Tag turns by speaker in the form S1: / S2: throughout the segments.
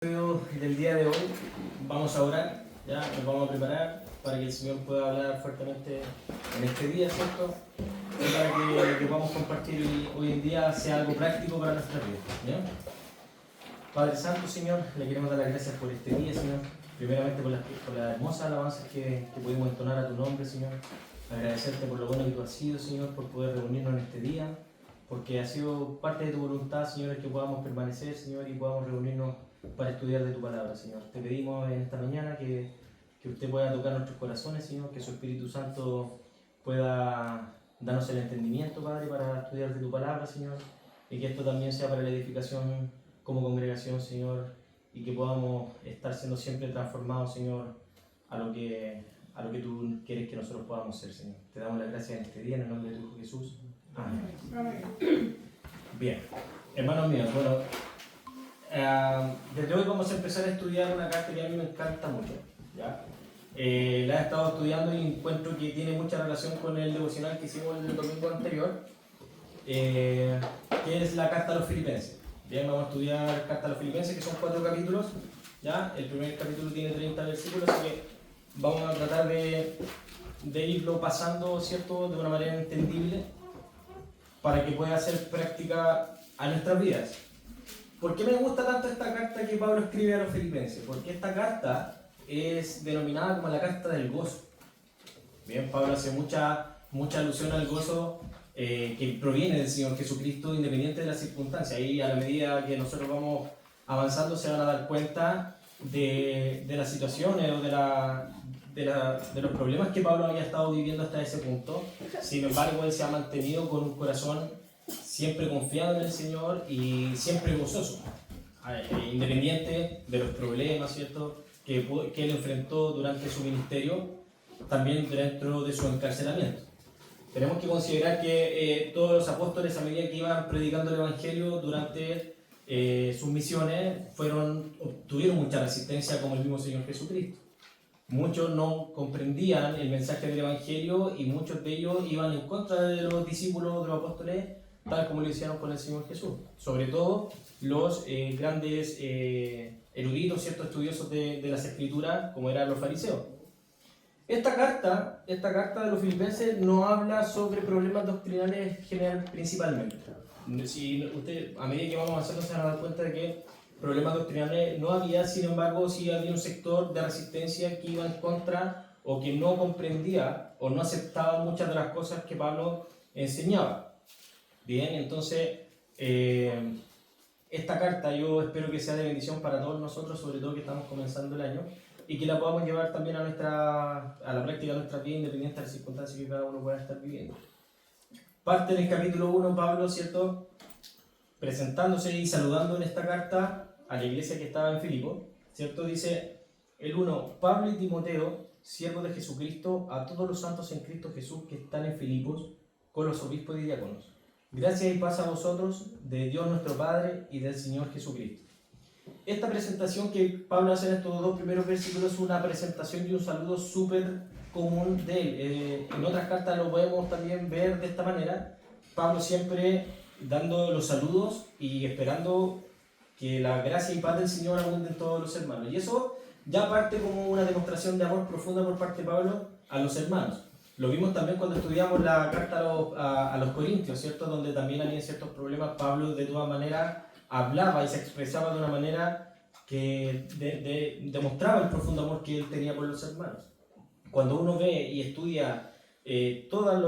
S1: Del día de hoy vamos a orar, ya nos vamos a preparar para que el Señor pueda hablar fuertemente en este día, ¿cierto? Y para que lo que vamos a compartir hoy en día sea algo práctico para nuestra vida, ¿ya? Padre Santo, Señor, le queremos dar las gracias por este día, Señor. Primeramente por las hermosas alabanzas que pudimos entonar a tu nombre, Señor. Agradecerte por lo bueno que tú has sido, Señor, por poder reunirnos en este día, porque ha sido parte de tu voluntad, Señor, el que podamos permanecer, Señor, y podamos reunirnos para estudiar de tu palabra, Señor. Te pedimos en esta mañana que usted pueda tocar nuestros corazones, Señor, que su Espíritu Santo pueda darnos el entendimiento, Padre, para estudiar de tu palabra, Señor, y que esto también sea para la edificación como congregación, Señor, y que podamos estar siendo siempre transformados, Señor, a lo que tú quieres que nosotros podamos ser, Señor. Te damos las gracias en este día, en el nombre de tu Hijo Jesús. Amén. Amén. Bien, hermanos míos, bueno, desde hoy vamos a empezar a estudiar una carta que a mí me encanta mucho, ¿ya? La he estado estudiando y encuentro que tiene mucha relación con el devocional que hicimos el domingo anterior, que es la carta a los Filipenses. Bien, vamos a estudiar carta a los Filipenses, que son 4 capítulos, ¿ya? El primer capítulo tiene 30 versículos, así que vamos a tratar de irlo pasando, ¿cierto?, de una manera entendible para que pueda ser práctica a nuestras vidas. ¿Por qué me gusta tanto esta carta que Pablo escribe a los Filipenses? Porque esta carta es denominada como la carta del gozo. Bien, Pablo hace mucha alusión al gozo que proviene del Señor Jesucristo, independiente de las circunstancias. Y a la medida que nosotros vamos avanzando se van a dar cuenta de las situaciones o de los problemas que Pablo había estado viviendo hasta ese punto. Sin embargo, él se ha mantenido con un corazón siempre confiado en el Señor y siempre gozoso, independiente de los problemas, ¿cierto?, que él enfrentó durante su ministerio, también dentro de su encarcelamiento. Tenemos que considerar que todos los apóstoles, a medida que iban predicando el Evangelio durante sus misiones, obtuvieron mucha resistencia como el mismo Señor Jesucristo. Muchos no comprendían el mensaje del Evangelio y muchos de ellos iban en contra de los discípulos de los apóstoles, tal como lo hicieron con el Señor Jesús. Sobre todo los grandes eruditos, ¿cierto?, estudiosos de las Escrituras, como eran los fariseos. Esta carta de los Filipenses no habla sobre problemas doctrinales principalmente. Si usted, a medida que vamos avanzando, se van a dar cuenta de que problemas doctrinales no había, sin embargo, sí había un sector de resistencia que iba en contra o que no comprendía o no aceptaba muchas de las cosas que Pablo enseñaba. Bien, entonces, esta carta yo espero que sea de bendición para todos nosotros, sobre todo que estamos comenzando el año, y que la podamos llevar también a la práctica de nuestra vida, independiente de las circunstancias que cada uno pueda estar viviendo. Parte del capítulo 1, Pablo, ¿cierto?, presentándose y saludando en esta carta a la iglesia que estaba en Filipo, ¿cierto? Dice el 1, Pablo y Timoteo, siervos de Jesucristo, a todos los santos en Cristo Jesús que están en Filipos, con los obispos y diáconos. Gracias y paz a vosotros, de Dios nuestro Padre y del Señor Jesucristo. Esta presentación que Pablo hace en estos 2 primeros versículos es una presentación y un saludo súper común de él. En otras cartas lo podemos también ver de esta manera. Pablo siempre dando los saludos y esperando que la gracia y paz del Señor abunden en todos los hermanos. Y eso ya parte como una demostración de amor profunda por parte de Pablo a los hermanos. Lo vimos también cuando estudiamos la carta a los Corintios, ¿cierto?, donde también había ciertos problemas. Pablo de todas maneras hablaba y se expresaba de una manera que demostraba el profundo amor que él tenía por los hermanos. Cuando uno ve y estudia todos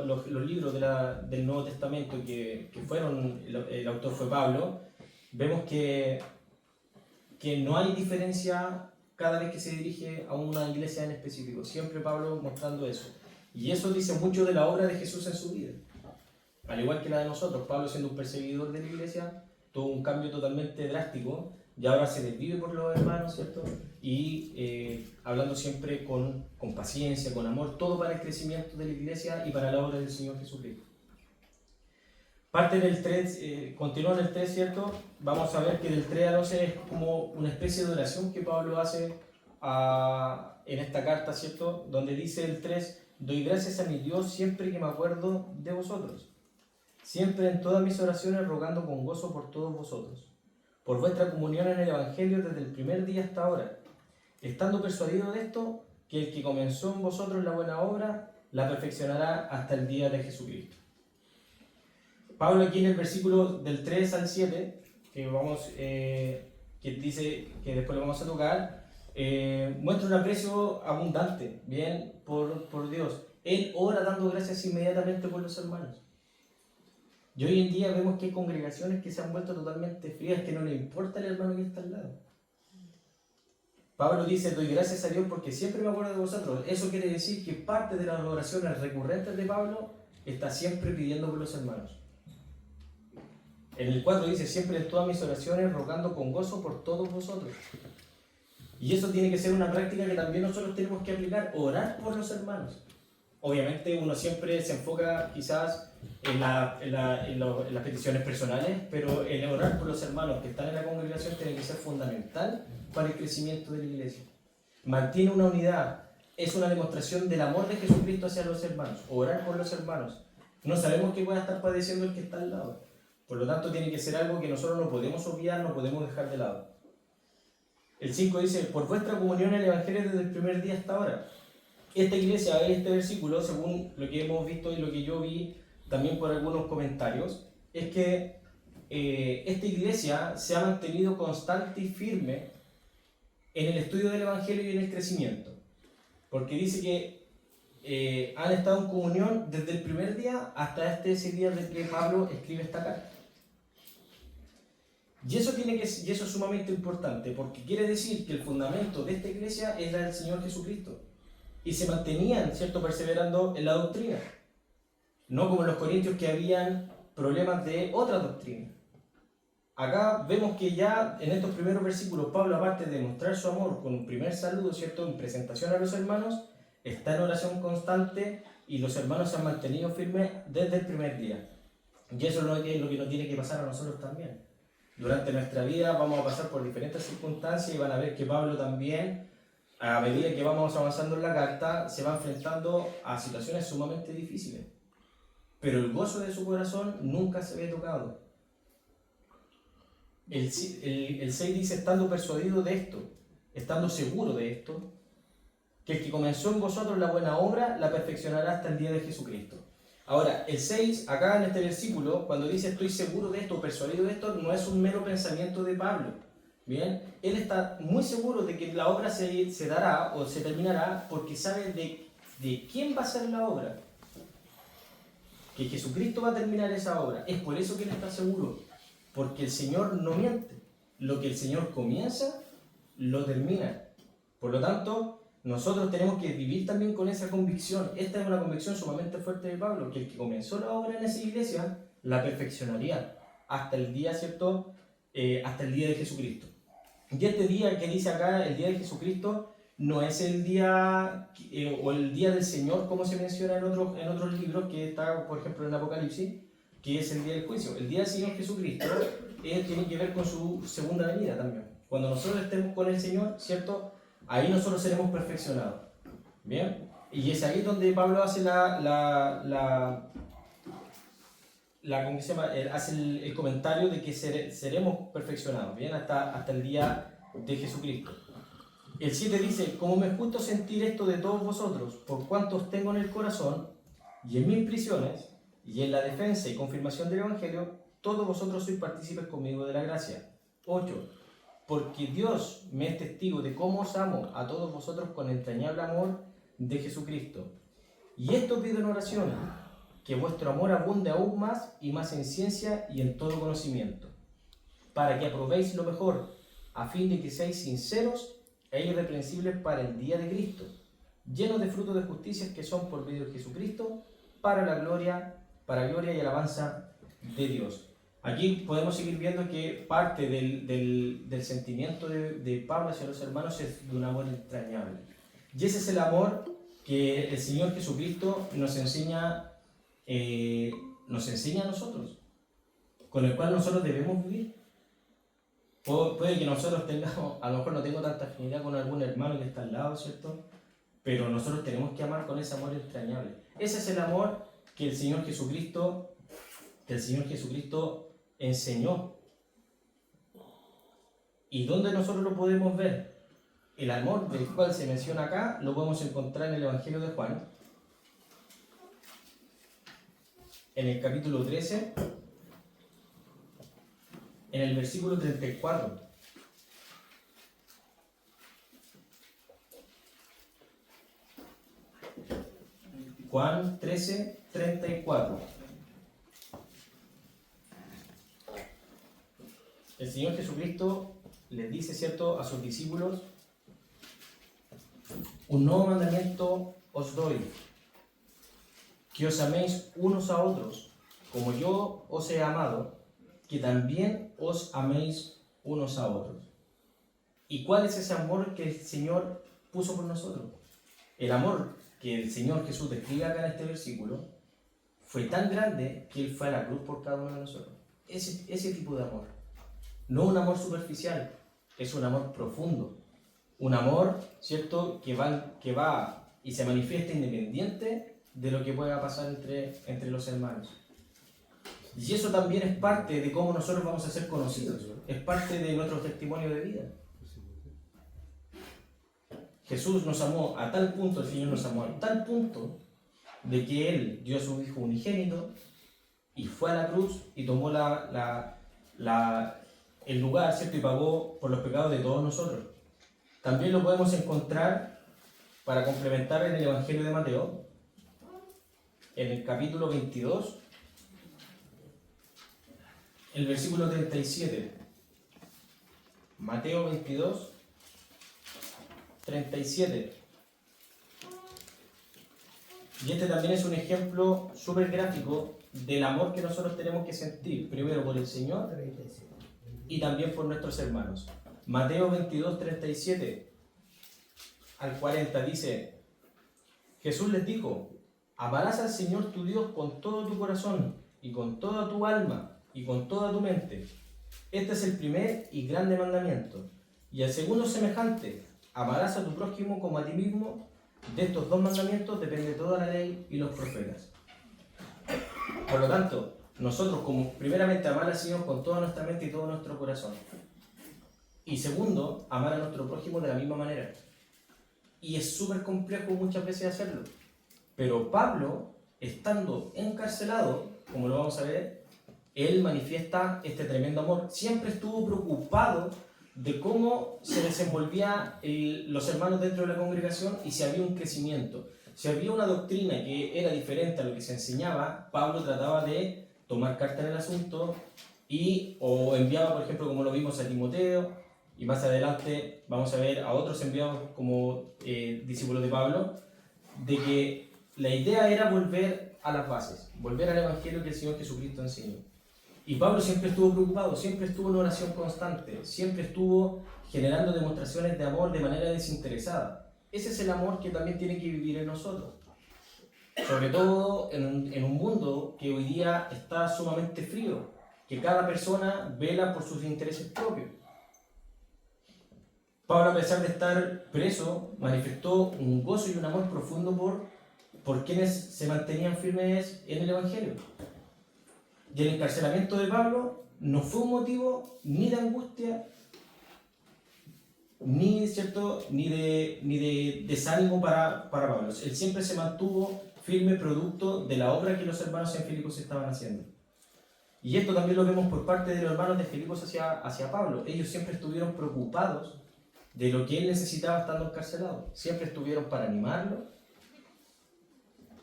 S1: los libros del Nuevo Testamento que fueron, el autor fue Pablo, vemos que no hay diferencia cada vez que se dirige a una iglesia en específico. Siempre Pablo mostrando eso. Y eso dice mucho de la obra de Jesús en su vida. Al igual que la de nosotros, Pablo siendo un perseguidor de la iglesia, tuvo un cambio totalmente drástico y ahora se desvive por los hermanos, ¿cierto? Y hablando siempre con paciencia, con amor, todo para el crecimiento de la iglesia y para la obra del Señor Jesucristo. Parte del 3, continúa en el 3, ¿cierto? Vamos a ver que del 3 al 11 es como una especie de oración que Pablo hace en esta carta, ¿cierto? Donde dice el 3, doy gracias a mi Dios siempre que me acuerdo de vosotros, siempre en todas mis oraciones rogando con gozo por todos vosotros, por vuestra comunión en el Evangelio desde el primer día hasta ahora, estando persuadido de esto, que el que comenzó en vosotros la buena obra, la perfeccionará hasta el día de Jesucristo. Pablo aquí en el versículo del 3 al 7, que dice que después lo vamos a tocar, muestra un aprecio abundante, bien, por Dios. Él ora dando gracias inmediatamente por los hermanos. Y hoy en día vemos que hay congregaciones que se han vuelto totalmente frías, que no le importa el hermano que está al lado. Pablo dice, doy gracias a Dios porque siempre me acuerdo de vosotros. Eso quiere decir que parte de las oraciones recurrentes de Pablo está siempre pidiendo por los hermanos. En el 4 dice, siempre en todas mis oraciones rogando con gozo por todos vosotros. Y eso tiene que ser una práctica que también nosotros tenemos que aplicar, orar por los hermanos. Obviamente uno siempre se enfoca quizás en las peticiones personales, pero el orar por los hermanos que están en la congregación tiene que ser fundamental para el crecimiento de la iglesia. Mantiene una unidad, es una demostración del amor de Jesucristo hacia los hermanos. Orar por los hermanos. No sabemos qué pueda estar padeciendo el que está al lado. Por lo tanto, tiene que ser algo que nosotros no podemos obviar, no podemos dejar de lado. El 5 dice, por vuestra comunión en el Evangelio desde el primer día hasta ahora. Esta iglesia, este versículo, según lo que hemos visto y lo que yo vi también por algunos comentarios, es que esta iglesia se ha mantenido constante y firme en el estudio del Evangelio y en el crecimiento. Porque dice que han estado en comunión desde el primer día hasta ese día de que Pablo escribe esta carta. Y eso es sumamente importante, porque quiere decir que el fundamento de esta iglesia era el Señor Jesucristo. Y se mantenían, ¿cierto?, perseverando en la doctrina. No como los corintios, que habían problemas de otra doctrina. Acá vemos que ya en estos primeros versículos Pablo, aparte de mostrar su amor con un primer saludo, ¿cierto?, en presentación a los hermanos, está en oración constante y los hermanos se han mantenido firmes desde el primer día. Y eso es lo que nos tiene que pasar a nosotros también. Durante nuestra vida vamos a pasar por diferentes circunstancias y van a ver que Pablo también, a medida que vamos avanzando en la carta, se va enfrentando a situaciones sumamente difíciles. Pero el gozo de su corazón nunca se ve tocado. El 6 dice, estando persuadido de esto, estando seguro de esto, que el que comenzó en vosotros la buena obra, la perfeccionará hasta el día de Jesucristo. Ahora, el 6, acá en este versículo, cuando dice estoy seguro de esto, persuadido de esto, no es un mero pensamiento de Pablo. Bien, él está muy seguro de que la obra se dará o se terminará porque sabe de quién va a ser la obra. Que Jesucristo va a terminar esa obra. Es por eso que él está seguro, porque el Señor no miente. Lo que el Señor comienza, lo termina. Por lo tanto, nosotros tenemos que vivir también con esa convicción. Esta es una convicción sumamente fuerte de Pablo, que el que comenzó la obra en esa iglesia, la perfeccionaría hasta el día, ¿cierto? Hasta el día de Jesucristo. Y este día que dice acá, el día de Jesucristo, no es el día o el día del Señor, como se menciona en otros libros, que está, por ejemplo, en Apocalipsis, que es el día del juicio. El día del Señor Jesucristo tiene que ver con su segunda venida también. Cuando nosotros estemos con el Señor, ¿cierto?, ahí nosotros seremos perfeccionados. ¿Bien? Y es ahí donde Pablo hace ¿cómo se llama? Hace el comentario de que seremos perfeccionados, ¿bien? Hasta el día de Jesucristo. El 7 dice, como me es justo sentir esto de todos vosotros, por cuanto os tengo en el corazón, y en mis prisiones, y en la defensa y confirmación del Evangelio, todos vosotros sois partícipes conmigo de la gracia. 8. Porque Dios me es testigo de cómo os amo a todos vosotros con entrañable amor de Jesucristo. Y esto pido en oración, que vuestro amor abunde aún más y más en ciencia y en todo conocimiento, para que aprobéis lo mejor, a fin de que seáis sinceros e irreprensibles para el día de Cristo, llenos de frutos de justicia que son por medio de Jesucristo, para gloria y alabanza de Dios. Aquí podemos seguir viendo que parte del sentimiento de Pablo hacia los hermanos es de un amor entrañable. Y ese es el amor que el Señor Jesucristo nos enseña a nosotros, con el cual nosotros debemos vivir. Puede que nosotros tengamos, a lo mejor no tengo tanta afinidad con algún hermano que está al lado, ¿cierto? Pero nosotros tenemos que amar con ese amor entrañable. Ese es el amor que el Señor Jesucristo enseñó. ¿Y dónde nosotros lo podemos ver? El amor del cual se menciona acá lo podemos encontrar en el Evangelio de Juan, en el capítulo 13, en el versículo 34. Juan 13, 34. El Señor Jesucristo les dice, ¿cierto?, a sus discípulos: un nuevo mandamiento os doy, que os améis unos a otros, como yo os he amado, que también os améis unos a otros. ¿Y cuál es ese amor que el Señor puso por nosotros? El amor que el Señor Jesús describe acá en este versículo fue tan grande que Él fue a la cruz por cada uno de nosotros. Ese tipo de amor. No un amor superficial, es un amor profundo. Un amor, ¿cierto?, que va y se manifiesta independiente de lo que pueda pasar entre los hermanos. Y eso también es parte de cómo nosotros vamos a ser conocidos. Es parte de nuestro testimonio de vida. Jesús nos amó a tal punto, el Señor nos amó a tal punto, de que Él dio a su Hijo unigénito y fue a la cruz y tomó el lugar, ¿cierto?, y pagó por los pecados de todos nosotros. También lo podemos encontrar, para complementar, en el Evangelio de Mateo, en el capítulo 22, el versículo 37. Mateo 22, 37. Y este también es un ejemplo súper gráfico del amor que nosotros tenemos que sentir, primero por el Señor y también por nuestros hermanos. Mateo 22, 37 al 40 dice: Jesús les dijo: amarás al Señor tu Dios con todo tu corazón y con toda tu alma y con toda tu mente. Este es el primer y grande mandamiento. Y el segundo es semejante: amarás a tu prójimo como a ti mismo. De estos dos mandamientos depende toda la ley y los profetas. Por lo tanto, nosotros, como primeramente amar al Señor con toda nuestra mente y todo nuestro corazón, y segundo, amar a nuestro prójimo de la misma manera. Y es súper complejo muchas veces hacerlo. Pero Pablo, estando encarcelado, como lo vamos a ver, él manifiesta este tremendo amor. Siempre estuvo preocupado de cómo se desenvolvían los hermanos dentro de la congregación y si había un crecimiento. Si había una doctrina que era diferente a lo que se enseñaba, Pablo trataba de tomar carta en el asunto o enviaba, por ejemplo, como lo vimos a Timoteo, y más adelante vamos a ver a otros enviados como discípulos de Pablo, de que la idea era volver a las bases, volver al Evangelio que el Señor Jesucristo enseñó. Y Pablo siempre estuvo preocupado, siempre estuvo en oración constante, siempre estuvo generando demostraciones de amor de manera desinteresada. Ese es el amor que también tiene que vivir en nosotros. Sobre todo en un mundo que hoy día está sumamente frío, que cada persona vela por sus intereses propios. Pablo, a pesar de estar preso, manifestó un gozo y un amor profundo por quienes se mantenían firmes en el Evangelio. Y el encarcelamiento de Pablo no fue un motivo ni de angustia, ni de desánimo para Pablo. Él siempre se mantuvo firme, producto de la obra que los hermanos en Filipos estaban haciendo. Y esto también lo vemos por parte de los hermanos de Filipos hacia Pablo. Ellos siempre estuvieron preocupados de lo que él necesitaba estando encarcelado. Siempre estuvieron para animarlo,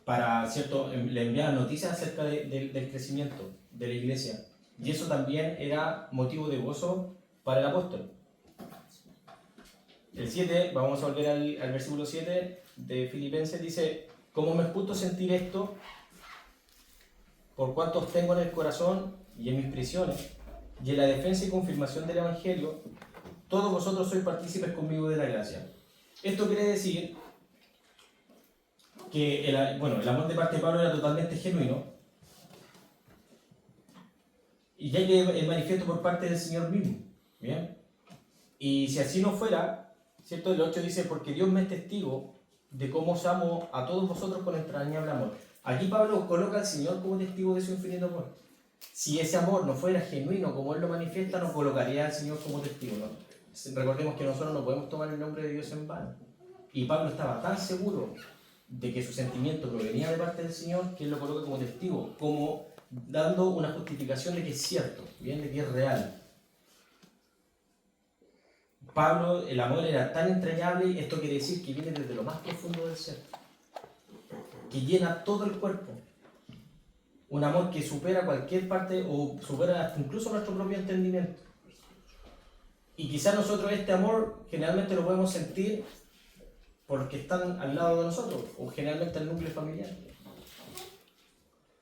S1: le enviaban noticias acerca del crecimiento de la iglesia. Y eso también era motivo de gozo para el apóstol. El 7, vamos a volver al versículo 7 de Filipenses, dice: como me es justo sentir esto, por cuanto os tengo en el corazón y en mis prisiones, y en la defensa y confirmación del Evangelio, todos vosotros sois partícipes conmigo de la gracia. Esto quiere decir que el amor de parte de Pablo era totalmente genuino, y ya que el manifiesto por parte del Señor mismo. ¿Bien? Y si así no fuera, ¿cierto? El 8 dice: porque Dios me es testigo de cómo os amo a todos vosotros con entrañable amor. Aquí Pablo coloca al Señor como testigo de su infinito amor. Si ese amor no fuera genuino como Él lo manifiesta, no colocaría al Señor como testigo, ¿no? recordemos que nosotros no podemos tomar el nombre de Dios en vano. Y Pablo estaba tan seguro de que su sentimiento provenía de parte del Señor que él lo coloca como testigo, como dando una justificación de que es cierto, bien, de que es real. Pablo, el amor era tan entrañable, y esto quiere decir que viene desde lo más profundo del ser, que llena todo el cuerpo. Un amor que supera cualquier parte o supera incluso nuestro propio entendimiento. Y quizás nosotros este amor generalmente lo podemos sentir porque están al lado de nosotros, o generalmente el núcleo familiar.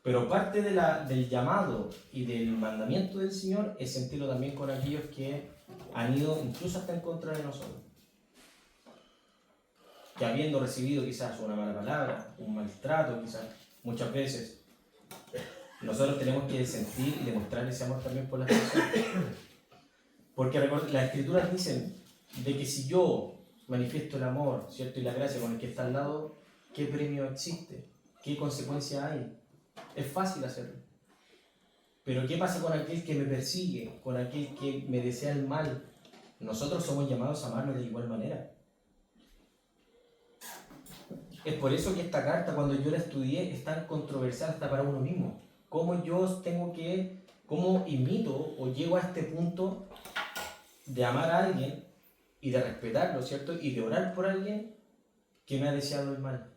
S1: Pero parte del llamado y del mandamiento del Señor es sentirlo también con aquellos que han ido incluso hasta en contra de nosotros. Que habiendo recibido quizás una mala palabra, un maltrato quizás, muchas veces, nosotros tenemos que sentir y demostrar ese amor también por las personas. Porque las Escrituras dicen de que si yo manifiesto el amor, ¿cierto? Y la gracia con el que está al lado, ¿qué premio existe? ¿Qué consecuencia hay? Es fácil hacerlo. Pero ¿qué pasa con aquel que me persigue? Con aquel que me desea el mal. Nosotros somos llamados a amarnos de igual manera. Es por eso que esta carta, cuando yo la estudié, es tan controversial hasta para uno mismo. ¿Cómo cómo imito o llego a este punto de amar a alguien y de respetarlo, ¿cierto? Y de orar por alguien que me ha deseado el mal?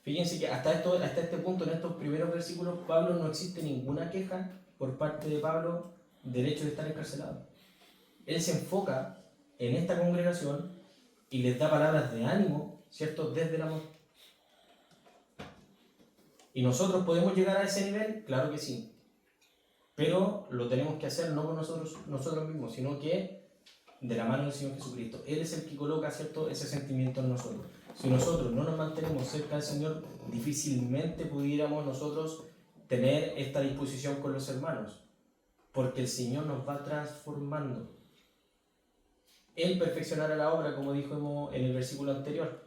S1: Fíjense que hasta este punto, en estos primeros versículos, Pablo no existe ninguna queja por parte de Pablo del hecho de estar encarcelado. Él se enfoca en esta congregación y les da palabras de ánimo, ¿cierto? Desde el amor. ¿Y nosotros podemos llegar a ese nivel? Claro que sí. Pero lo tenemos que hacer no por nosotros mismos, sino que de la mano del Señor Jesucristo. Él es el que coloca, ¿cierto?, ese sentimiento en nosotros. Si nosotros no nos mantenemos cerca del Señor, difícilmente pudiéramos nosotros tener esta disposición con los hermanos, porque el Señor nos va transformando. Él perfeccionará la obra, como dijo en el versículo anterior.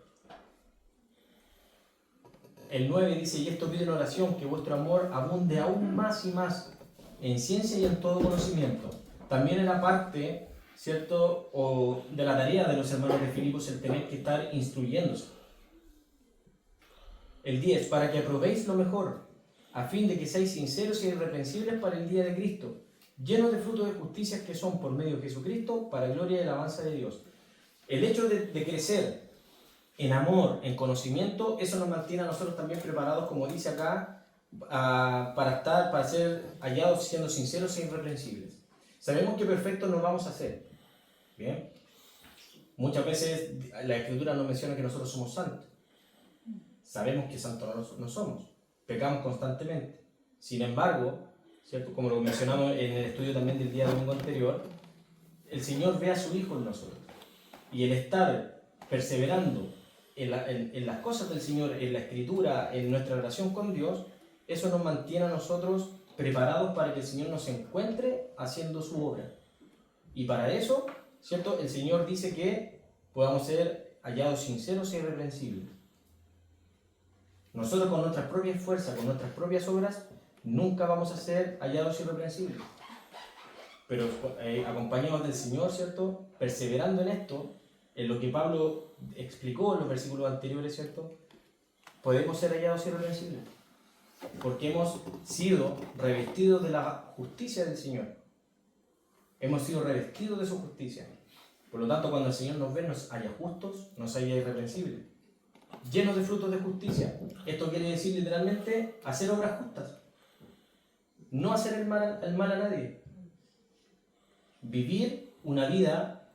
S1: El 9 dice: y esto pido en oración, que vuestro amor abunde aún más y más en ciencia y en todo conocimiento. También en la parte, ¿cierto?, o de la tarea de los hermanos de Filipos, el tener que estar instruyéndose. El 10, para que aprobéis lo mejor, a fin de que seáis sinceros e irreprensibles para el día de Cristo, llenos de frutos de justicia que son por medio de Jesucristo, para gloria y alabanza de Dios. El hecho de crecer en amor, en conocimiento, eso nos mantiene a nosotros también preparados, como dice acá, para ser hallados siendo sinceros e irreprensibles. Sabemos que perfectos no vamos a ser, ¿bien? Muchas veces la Escritura nos menciona que nosotros somos santos. Sabemos que santos no somos, pecamos constantemente. Sin embargo, ¿cierto?, como lo mencionamos en el estudio también del día domingo anterior, el Señor ve a su Hijo en nosotros. Y el estar perseverando en las cosas del Señor, en la Escritura, en nuestra relación con Dios, eso nos mantiene a nosotros preparados para que el Señor nos encuentre haciendo su obra. Y para eso, ¿cierto?, el Señor dice que podamos ser hallados sinceros e irreprensibles. Nosotros con nuestras propias fuerzas, con nuestras propias obras, nunca vamos a ser hallados irreprensibles. Pero acompañados del Señor, ¿cierto?, perseverando en esto, en lo que Pablo explicó en los versículos anteriores, ¿cierto?, podemos ser hallados irreprensibles. Porque hemos sido revestidos de la justicia del Señor. Hemos sido revestidos de su justicia. Por lo tanto, cuando el Señor nos ve, nos halla justos, nos halla irreprensibles, llenos de frutos de justicia. Esto quiere decir literalmente hacer obras justas. No hacer el mal a nadie. Vivir una vida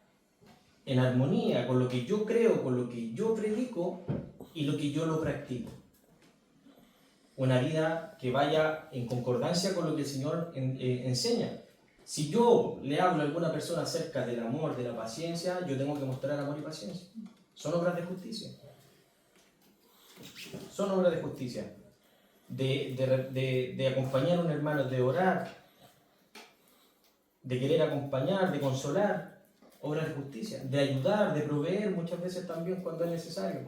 S1: en armonía con lo que yo creo, con lo que yo predico y lo que yo lo practico. Una vida que vaya en concordancia con lo que el Señor enseña. Si yo le hablo a alguna persona acerca del amor, de la paciencia, yo tengo que mostrar amor y paciencia. Son obras de justicia. Son obras de justicia. De acompañar a un hermano, de orar, de querer acompañar, de consolar. Obras de justicia. De ayudar, de proveer muchas veces también cuando es necesario.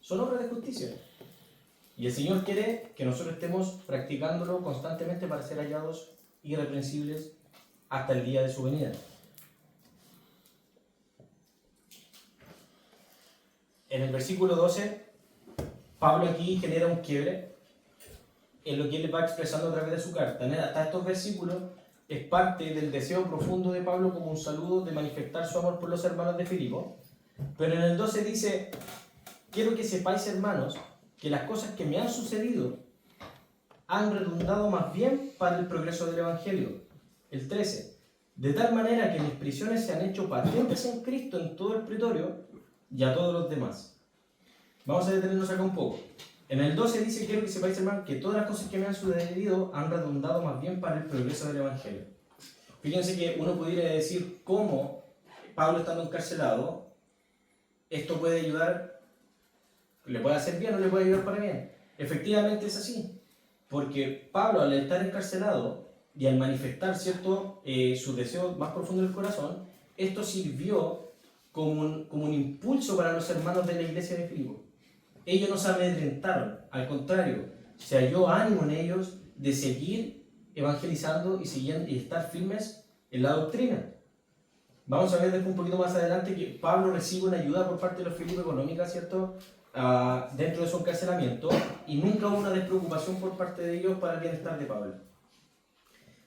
S1: Son obras de justicia. Y el Señor quiere que nosotros estemos practicándolo constantemente para ser hallados irreprensibles hasta el día de su venida. En el versículo 12, Pablo aquí genera un quiebre en lo que él va expresando a través de su carta. Hasta estos versículos es parte del deseo profundo de Pablo como un saludo de manifestar su amor por los hermanos de Filipo. Pero en el 12 dice: quiero que sepáis, hermanos, que las cosas que me han sucedido han redundado más bien para el progreso del Evangelio. El 13: de tal manera que mis prisiones se han hecho patentes en Cristo en todo el pretorio y a todos los demás. Vamos a detenernos acá un poco. En el 12 dice: quiero que sepáis, hermanos, que todas las cosas que me han sucedido han redundado más bien para el progreso del Evangelio. Fíjense que uno pudiera decir cómo Pablo, estando encarcelado, esto puede ayudar, le puede hacer bien o le puede ayudar para bien. Efectivamente es así, porque Pablo, al estar encarcelado y al manifestar, ¿cierto?, sus deseos más profundos del corazón, esto sirvió como un impulso para los hermanos de la iglesia de Filipo. Ellos no se amedrentaron, al contrario, se halló ánimo en ellos de seguir evangelizando y estar firmes en la doctrina. Vamos a ver después un poquito más adelante que Pablo recibe una ayuda por parte de los Filipos económica, ¿cierto?, dentro de su encarcelamiento, y nunca hubo una despreocupación por parte de ellos para el bienestar de Pablo.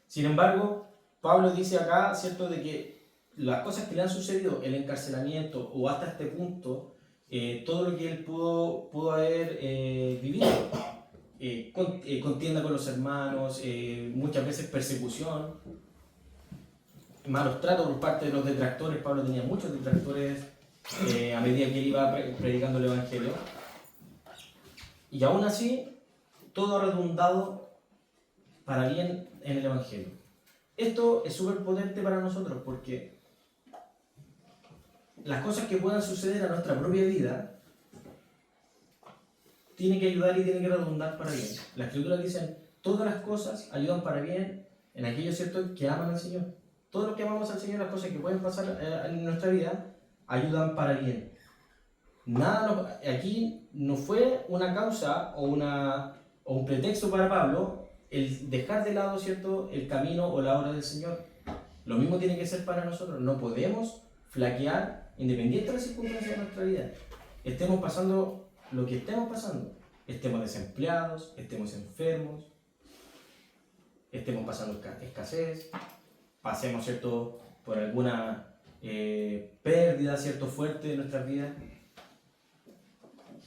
S1: Sin embargo, Pablo dice acá, ¿cierto?, de que las cosas que le han sucedido, el encarcelamiento o hasta este punto, todo lo que él pudo haber vivido, contienda con los hermanos, muchas veces persecución, malos tratos por parte de los detractores. Pablo tenía muchos detractores a medida que él iba predicando el Evangelio. Y aún así, todo ha redundado para bien en el Evangelio. Esto es súper potente para nosotros porque las cosas que puedan suceder a nuestra propia vida tienen que ayudar y tienen que redundar para bien. Las Escrituras dicen: todas las cosas ayudan para bien en aquellos, ¿cierto?, que aman al Señor. Todos los que amamos al Señor, las cosas que pueden pasar en nuestra vida ayudan para bien. Nada, aquí no fue una causa o un pretexto para Pablo el dejar de lado, ¿cierto?, el camino o la obra del Señor. Lo mismo tiene que ser para nosotros. No podemos flaquear independiente de las circunstancias de nuestra vida. Estemos pasando lo que estemos pasando, estemos desempleados, estemos enfermos, estemos pasando escasez, pasemos, ¿cierto?, por alguna pérdida, ¿cierto?, fuerte de nuestras vidas.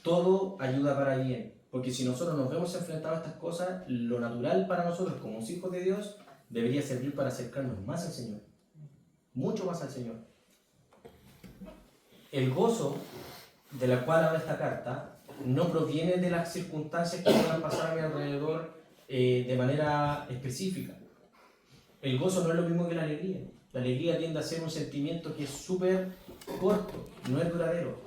S1: Todo ayuda para bien, porque si nosotros nos vemos enfrentados a estas cosas, lo natural para nosotros como hijos de Dios debería servir para acercarnos más al Señor, mucho más al Señor. El gozo de la cual habla esta carta no proviene de las circunstancias que puedan pasar a mi alrededor de manera específica. El gozo no es lo mismo que la alegría. La alegría tiende a ser un sentimiento que es súper corto, no es duradero.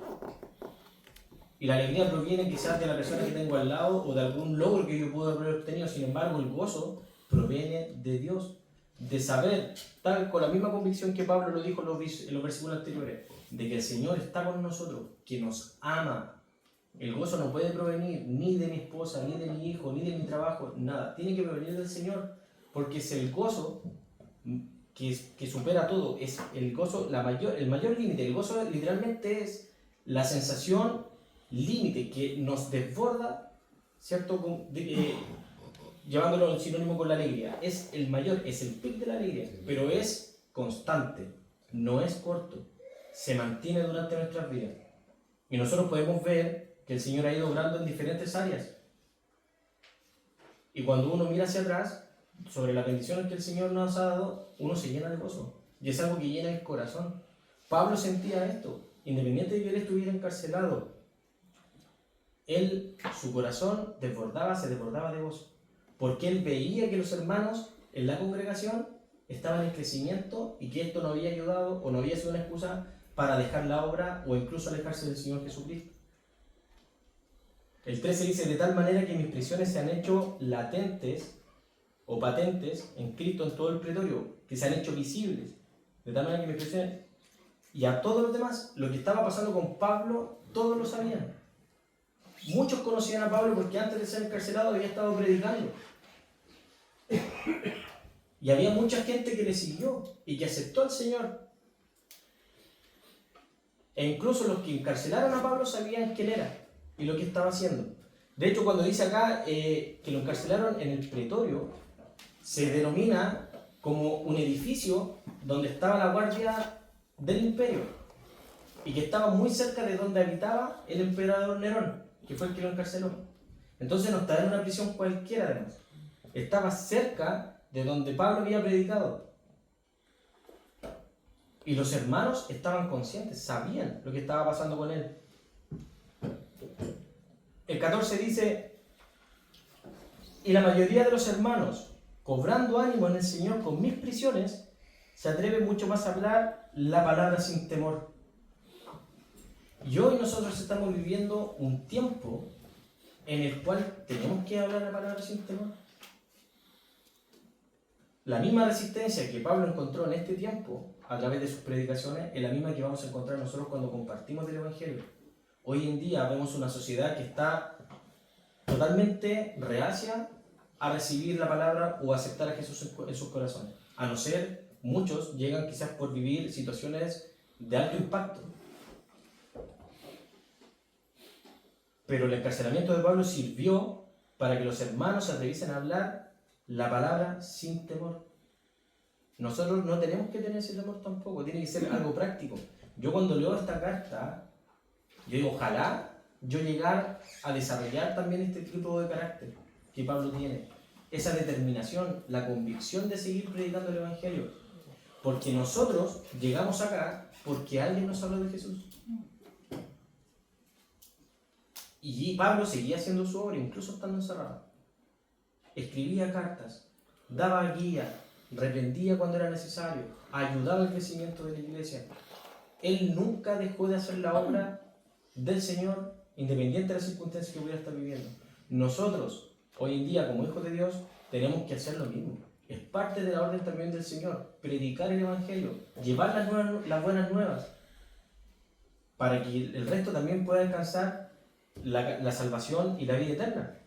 S1: Y la alegría proviene quizás de la persona que tengo al lado o de algún logro que yo puedo haber obtenido. Sin embargo, el gozo proviene de Dios, de saber, tal con la misma convicción que Pablo lo dijo en los versículos anteriores, de que el Señor está con nosotros, que nos ama. El gozo no puede provenir ni de mi esposa, ni de mi hijo, ni de mi trabajo, nada. Tiene que provenir del Señor, porque es el gozo que supera todo. Es el gozo, el mayor límite. El gozo literalmente es la sensación límite que nos desborda, ¿cierto?, llevándolo en sinónimo con la alegría. Es el mayor, es el pic de la alegría, pero es constante, no es corto, se mantiene durante nuestras vidas. Y nosotros podemos ver que el Señor ha ido obrando en diferentes áreas. Y cuando uno mira hacia atrás, sobre las bendiciones que el Señor nos ha dado, uno se llena de gozo. Y es algo que llena el corazón. Pablo sentía esto, independiente de que él estuviera encarcelado. Su corazón se desbordaba de gozo, porque él veía que los hermanos en la congregación estaban en crecimiento y que esto no había ayudado o no había sido una excusa para dejar la obra o incluso alejarse del Señor Jesucristo. El 13 dice: de tal manera que mis prisiones se han hecho latentes o patentes en Cristo en todo el pretorio, que se han hecho visibles. De tal manera que mis prisiones... Y a todos los demás, lo que estaba pasando con Pablo, todos lo sabían. Muchos conocían a Pablo porque antes de ser encarcelado había estado predicando. Y había mucha gente que le siguió y que aceptó al Señor. E incluso los que encarcelaron a Pablo sabían quién era y lo que estaba haciendo. De hecho, cuando dice acá que lo encarcelaron en el pretorio, se denomina como un edificio donde estaba la guardia del imperio y que estaba muy cerca de donde habitaba el emperador Nerón, que fue el que lo encarceló. Entonces no estaba en una prisión cualquiera, además. Estaba cerca de donde Pablo había predicado. Y los hermanos estaban conscientes, sabían lo que estaba pasando con él. El 14 dice: y la mayoría de los hermanos, cobrando ánimo en el Señor con mis prisiones, se atreve mucho más a hablar la palabra sin temor. Y hoy nosotros estamos viviendo un tiempo en el cual tenemos que hablar la palabra sin temor. La misma resistencia que Pablo encontró en este tiempo a través de sus predicaciones es la misma que vamos a encontrar nosotros cuando compartimos el Evangelio. Hoy en día vemos una sociedad que está totalmente reacia a recibir la palabra o a aceptar a Jesús en sus corazones. A no ser, muchos llegan quizás por vivir situaciones de alto impacto. Pero el encarcelamiento de Pablo sirvió para que los hermanos se atreviesen a hablar la palabra sin temor. Nosotros no tenemos que tener ese temor tampoco, tiene que ser algo práctico. Yo cuando leo esta carta, yo digo, ojalá yo llegar a desarrollar también este tipo de carácter que Pablo tiene. Esa determinación, la convicción de seguir predicando el Evangelio. Porque nosotros llegamos acá porque alguien nos habló de Jesús. Y Pablo seguía haciendo su obra, incluso estando encerrado. Escribía cartas, daba guía, reprendía cuando era necesario, ayudaba al crecimiento de la iglesia. Él nunca dejó de hacer la obra del Señor, independiente de las circunstancias que pudiera estar viviendo. Nosotros, hoy en día, como hijos de Dios, tenemos que hacer lo mismo. Es parte de la orden también del Señor, predicar el Evangelio, llevar las buenas nuevas, para que el resto también pueda alcanzar la salvación y la vida eterna.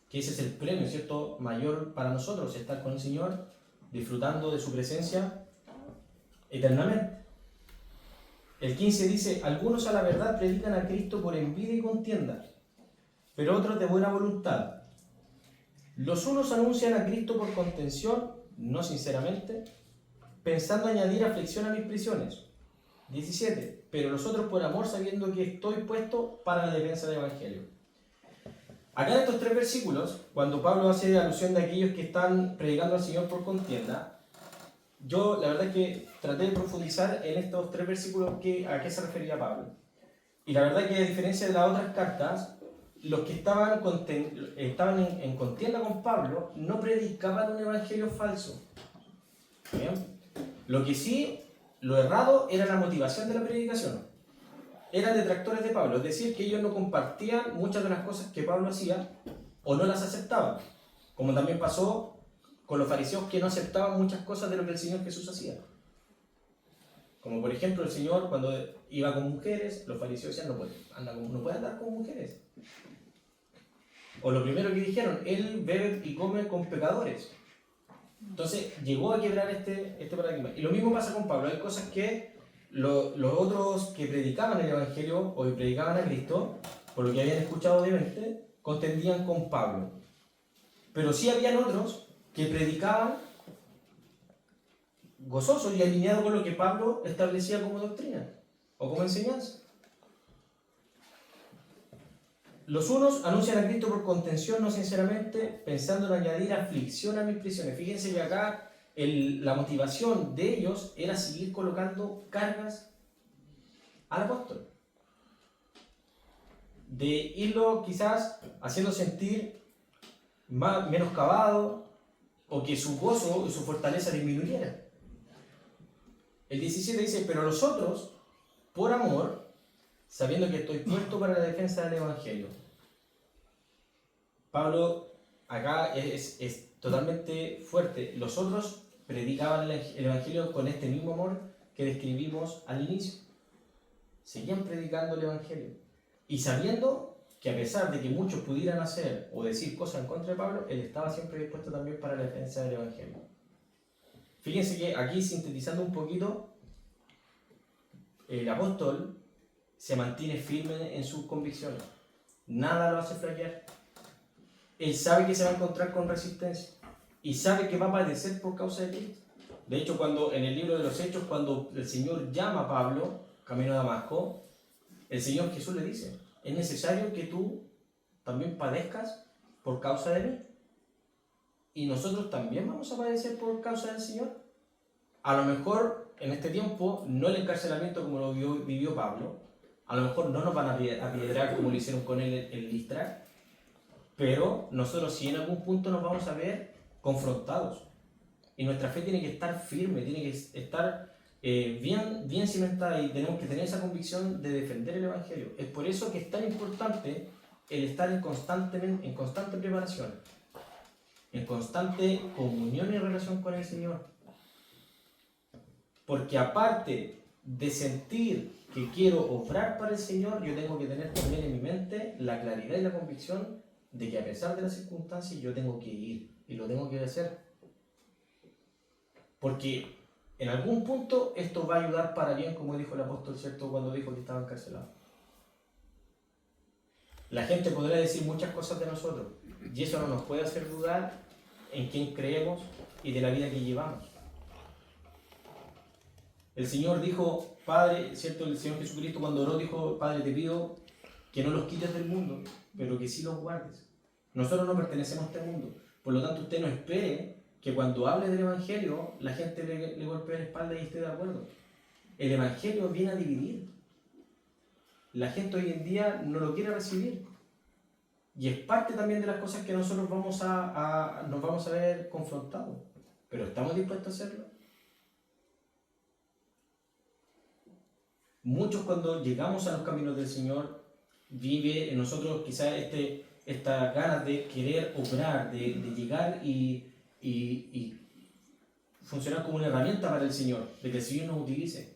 S1: Que ese es el premio, ¿cierto?, mayor para nosotros, estar con el Señor, disfrutando de su presencia eternamente. El 15 dice: algunos a la verdad predican a Cristo por envidia y contienda, pero otros de buena voluntad. Los unos anuncian a Cristo por contención, no sinceramente, pensando añadir aflicción a mis prisiones. 17. Pero los otros por amor, sabiendo que estoy puesto para la defensa del Evangelio. Acá en estos 3 versículos, cuando Pablo hace alusión de aquellos que están predicando al Señor por contienda, yo la verdad es que traté de profundizar en estos 3 versículos a qué se refería Pablo. Y la verdad es que a diferencia de las otras cartas, los que estaban en contienda con Pablo no predicaban un evangelio falso. ¿Bien? Lo que sí, lo errado era la motivación de la predicación. Eran detractores de Pablo, es decir, que ellos no compartían muchas de las cosas que Pablo hacía o no las aceptaban. Como también pasó con los fariseos, que no aceptaban muchas cosas de lo que el Señor Jesús hacía. Como por ejemplo el Señor cuando iba con mujeres, los fariseos decían: no puede andar con mujeres. O lo primero que dijeron: él bebe y come con pecadores. Entonces llegó a quebrar este paradigma. Y lo mismo pasa con Pablo. Hay cosas que los otros que predicaban el Evangelio o que predicaban a Cristo, por lo que habían escuchado obviamente, contendían con Pablo. Pero sí habían otros que predicaban gozosos y alineados con lo que Pablo establecía como doctrina o como enseñanza. Los unos anuncian a Cristo por contención, no sinceramente, pensando en añadir aflicción a mis prisiones. Fíjense que acá la motivación de ellos era seguir colocando cargas al apóstol. De irlo quizás haciendo sentir menoscabado, o que su gozo y su fortaleza disminuyera. El 17 dice: pero los otros, por amor, sabiendo que estoy puesto para la defensa del Evangelio. Pablo acá es totalmente fuerte. Los otros predicaban el Evangelio con este mismo amor que describimos al inicio. Seguían predicando el Evangelio. Y sabiendo que a pesar de que muchos pudieran hacer o decir cosas en contra de Pablo, él estaba siempre dispuesto también para la defensa del Evangelio. Fíjense que aquí, sintetizando un poquito, el apóstol se mantiene firme en sus convicciones. Nada lo hace flaquear. Él sabe que se va a encontrar con resistencia y sabe que va a padecer por causa de Cristo. De hecho, cuando en el libro de los Hechos, cuando el Señor llama a Pablo camino a Damasco, el Señor Jesús le dice: es necesario que tú también padezcas por causa de mí. Y nosotros también vamos a padecer por causa del Señor. A lo mejor en este tiempo, no el encarcelamiento como lo vivió Pablo, a lo mejor no nos van a apedrear como lo hicieron con él en Listra, pero nosotros sí en algún punto nos vamos a ver confrontados. Y nuestra fe tiene que estar firme, tiene que estar bien cimentada, y tenemos que tener esa convicción de defender el Evangelio. Es por eso que es tan importante el estar en constante preparación, en constante comunión y relación con el Señor. Porque aparte de sentir que quiero obrar para el Señor, yo tengo que tener también en mi mente la claridad y la convicción de que a pesar de las circunstancias yo tengo que ir y lo tengo que hacer. Porque en algún punto esto va a ayudar para bien, como dijo el apóstol, ¿cierto?, cuando dijo que estaba encarcelado. La gente podrá decir muchas cosas de nosotros, y eso no nos puede hacer dudar en quién creemos y de la vida que llevamos. El Señor dijo, Padre, ¿cierto?, el Señor Jesucristo cuando oró dijo: Padre, te pido que no los quites del mundo, pero que sí los guardes. Nosotros no pertenecemos a este mundo, por lo tanto usted no espere que cuando hable del Evangelio la gente le golpee la espalda y esté de acuerdo. El Evangelio viene a dividir. La gente hoy en día no lo quiere recibir. Y es parte también de las cosas que nosotros nos vamos a ver confrontados. ¿Pero estamos dispuestos a hacerlo? Muchos, cuando llegamos a los caminos del Señor, vive en nosotros quizás esta ganas de querer obrar, de llegar y funcionar como una herramienta para el Señor, de que el Señor nos utilice.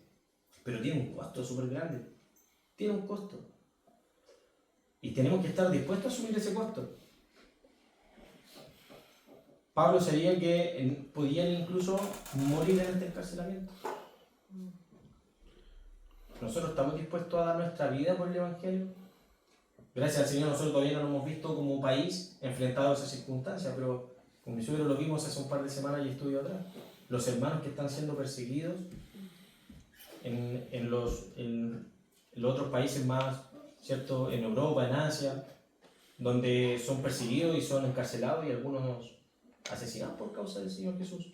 S1: Pero tiene un costo súper grande. Tiene un costo. Y tenemos que estar dispuestos a asumir ese costo. Pablo sabía que podían incluso morir en este encarcelamiento. ¿Nosotros estamos dispuestos a dar nuestra vida por el Evangelio? Gracias al Señor, nosotros todavía no nos hemos visto como país enfrentados a esas circunstancias, pero con mi suegro lo vimos hace un par de semanas y estudio atrás. Los hermanos que están siendo perseguidos en los otros países más, ¿cierto?, en Europa, en Asia, donde son perseguidos y son encarcelados y algunos asesinados por causa del Señor Jesús.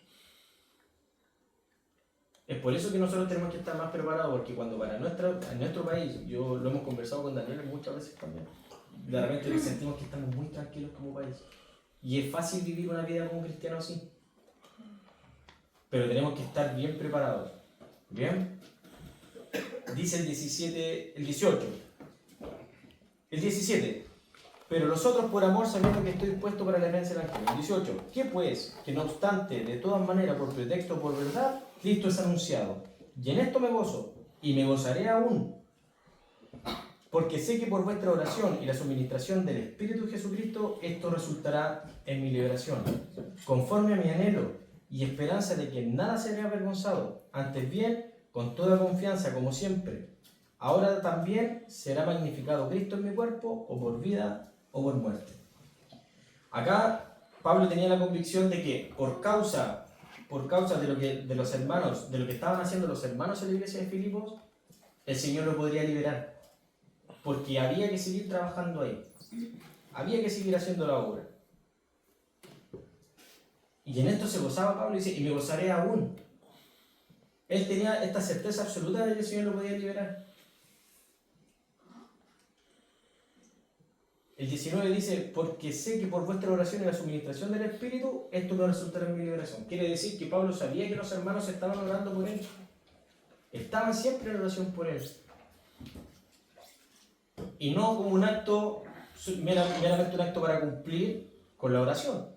S1: Es por eso que nosotros tenemos que estar más preparados, porque cuando en nuestro país, yo lo hemos conversado con Daniel muchas veces también, de repente sentimos que estamos muy tranquilos como país. Y es fácil vivir una vida como cristiano así. Pero tenemos que estar bien preparados. ¿Bien? Dice el 18. El 17. Pero los otros por amor, sabiendo que estoy dispuesto para la herencia del ángel. El 18. ¿Qué pues? Que no obstante, de todas maneras, por pretexto o por verdad, Cristo es anunciado. Y en esto me gozo, y me gozaré aún. Porque sé que por vuestra oración y la suministración del Espíritu de Jesucristo, esto resultará en mi liberación, conforme a mi anhelo y esperanza de que nada seré avergonzado, antes bien, con toda confianza, como siempre. Ahora también será magnificado Cristo en mi cuerpo, o por vida o por muerte. Acá Pablo tenía la convicción de que por causa de los hermanos, de lo que estaban haciendo los hermanos en la iglesia de Filipos, el Señor lo podría liberar. Porque había que seguir trabajando ahí. Había que seguir haciendo la obra. Y en esto se gozaba Pablo y dice, y me gozaré aún. Él tenía esta certeza absoluta de que el Señor lo podía liberar. El 19 dice, porque sé que por vuestra oración y la suministración del Espíritu, esto me resultará en mi liberación. Quiere decir que Pablo sabía que los hermanos estaban orando por él. Estaban siempre en oración por él. Y no como un acto, meramente un acto para cumplir con la oración,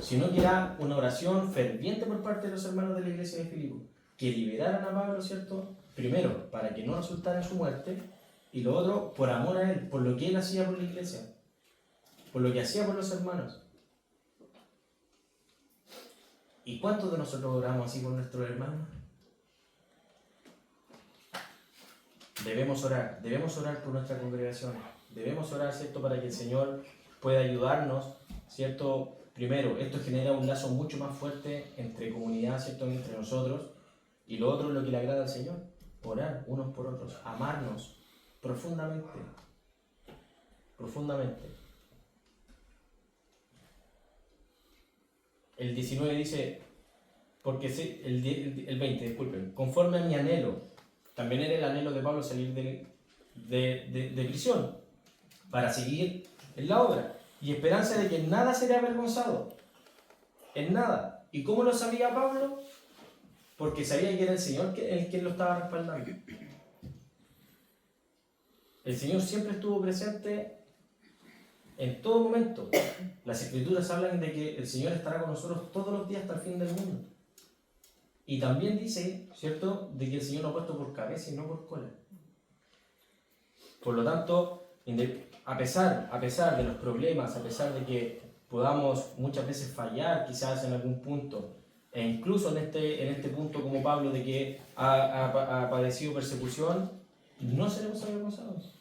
S1: sino que era una oración ferviente por parte de los hermanos de la iglesia de Filipos, que liberaran a Pablo, ¿cierto? Primero, para que no resultara en su muerte, y lo otro, por amor a él, por lo que él hacía por la iglesia, por lo que hacía por los hermanos. ¿Y cuántos de nosotros oramos así por nuestros hermanos? Debemos orar por nuestra congregación, debemos orar, ¿cierto?, para que el Señor pueda ayudarnos, ¿cierto? Primero, esto genera un lazo mucho más fuerte entre comunidad, ¿cierto?, entre nosotros, y lo otro es lo que le agrada al Señor, orar unos por otros, amarnos profundamente, profundamente. El 19 dice, porque el 20, disculpen, conforme a mi anhelo. También era el anhelo de Pablo salir de prisión para seguir en la obra y esperanza de que en nada sería avergonzado, en nada. ¿Y cómo lo sabía Pablo? Porque sabía que era el Señor el que lo estaba respaldando. El Señor siempre estuvo presente en todo momento. Las Escrituras hablan de que el Señor estará con nosotros todos los días hasta el fin del mundo. Y también dice, ¿cierto?, de que el Señor nos ha puesto por cabeza y no por cola. Por lo tanto, a pesar de los problemas, a pesar de que podamos muchas veces fallar quizás en algún punto, e incluso en este punto como Pablo de que ha padecido persecución, no seremos avergonzados.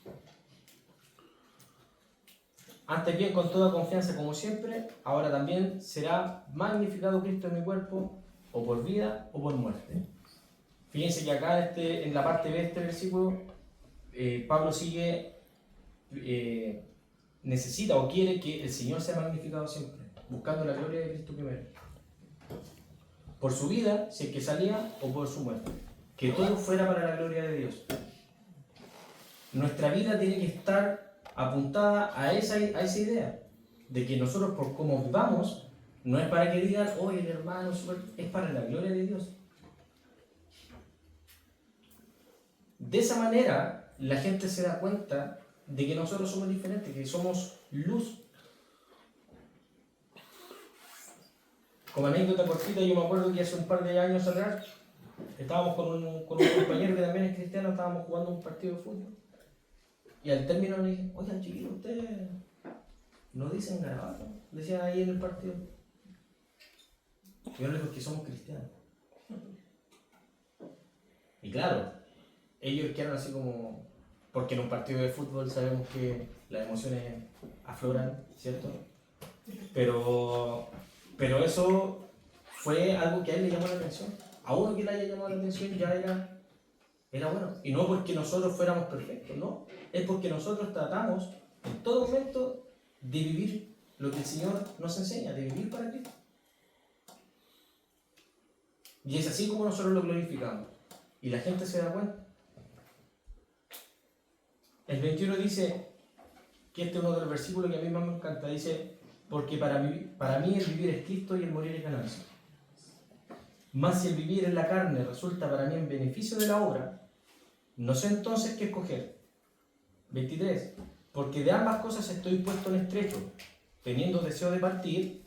S1: Antes bien, con toda confianza como siempre, ahora también será magnificado Cristo en mi cuerpo, o por vida o por muerte. Fíjense que acá en la parte B de este versículo, Pablo sigue, necesita o quiere que el Señor sea magnificado siempre, buscando la gloria de Cristo primero. Por su vida, si es que salía, o por su muerte. Que todo fuera para la gloria de Dios. Nuestra vida tiene que estar apuntada a esa idea, de que nosotros por cómo vivamos, no es para que digan, oye, el hermano, es para la gloria de Dios. De esa manera, la gente se da cuenta de que nosotros somos diferentes, que somos luz. Como anécdota cortita, yo me acuerdo que hace un par de años atrás, estábamos con un compañero que también es cristiano, estábamos jugando un partido de fútbol. Y al término le dije, oigan chiquillos, ustedes no dicen garabato, decían ahí en el partido. Yo les digo que somos cristianos. Y claro, ellos quedaron así como, porque en un partido de fútbol sabemos que las emociones afloran, ¿cierto? Pero eso fue algo que a él le llamó la atención. A uno que le haya llamado la atención ya era bueno. Y no porque nosotros fuéramos perfectos, no. Es porque nosotros tratamos en todo momento de vivir lo que el Señor nos enseña, de vivir para Cristo. Y es así como nosotros lo glorificamos. Y la gente se da cuenta. El 21 dice, que este es uno de los versículos que a mí más me encanta, dice, porque para mí el vivir es Cristo y el morir es ganancia. Mas si el vivir en la carne resulta para mí en beneficio de la obra, no sé entonces qué escoger. 23. Porque de ambas cosas estoy puesto en estrecho, teniendo deseo de partir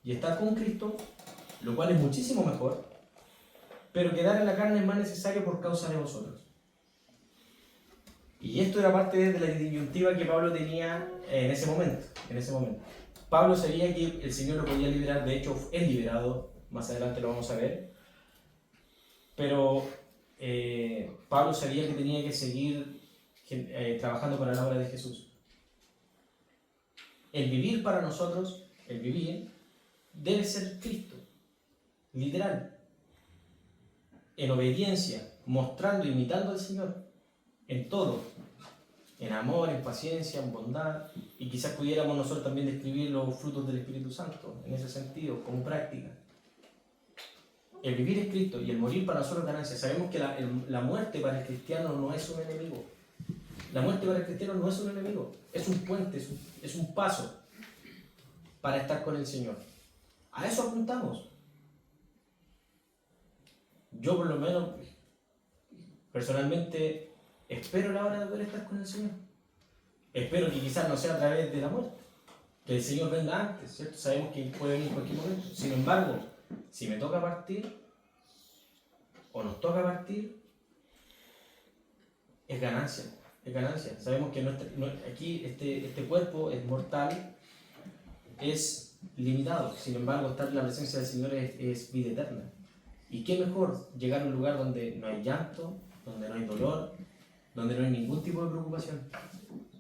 S1: y estar con Cristo, lo cual es muchísimo mejor, pero quedar en la carne es más necesario por causa de vosotros. Y esto era parte de la disyuntiva que Pablo tenía en ese momento. Pablo sabía que el Señor lo podía liberar, de hecho es liberado, más adelante lo vamos a ver, pero Pablo sabía que tenía que seguir trabajando para la obra de Jesús. El vivir para nosotros, el vivir, debe ser Cristo, literal, en obediencia, mostrando, imitando al Señor, en todo, en amor, en paciencia, en bondad, y quizás pudiéramos nosotros también describir los frutos del Espíritu Santo, en ese sentido, como práctica. El vivir es Cristo y el morir para nosotros es ganancia. Sabemos que la muerte para el cristiano no es un enemigo. La muerte para el cristiano no es un enemigo, es un puente, es un paso para estar con el Señor. A eso apuntamos. Yo por lo menos, personalmente, espero la hora de poder estar con el Señor. Espero que quizás no sea a través de la muerte, que el Señor venga antes, ¿cierto? Sabemos que puede venir en cualquier momento. Sin embargo, si me toca partir, o nos toca partir, es ganancia. Es ganancia. Sabemos que aquí este cuerpo es mortal, es limitado. Sin embargo, estar en la presencia del Señor es vida eterna. Y qué mejor llegar a un lugar donde no hay llanto, donde no hay dolor, donde no hay ningún tipo de preocupación.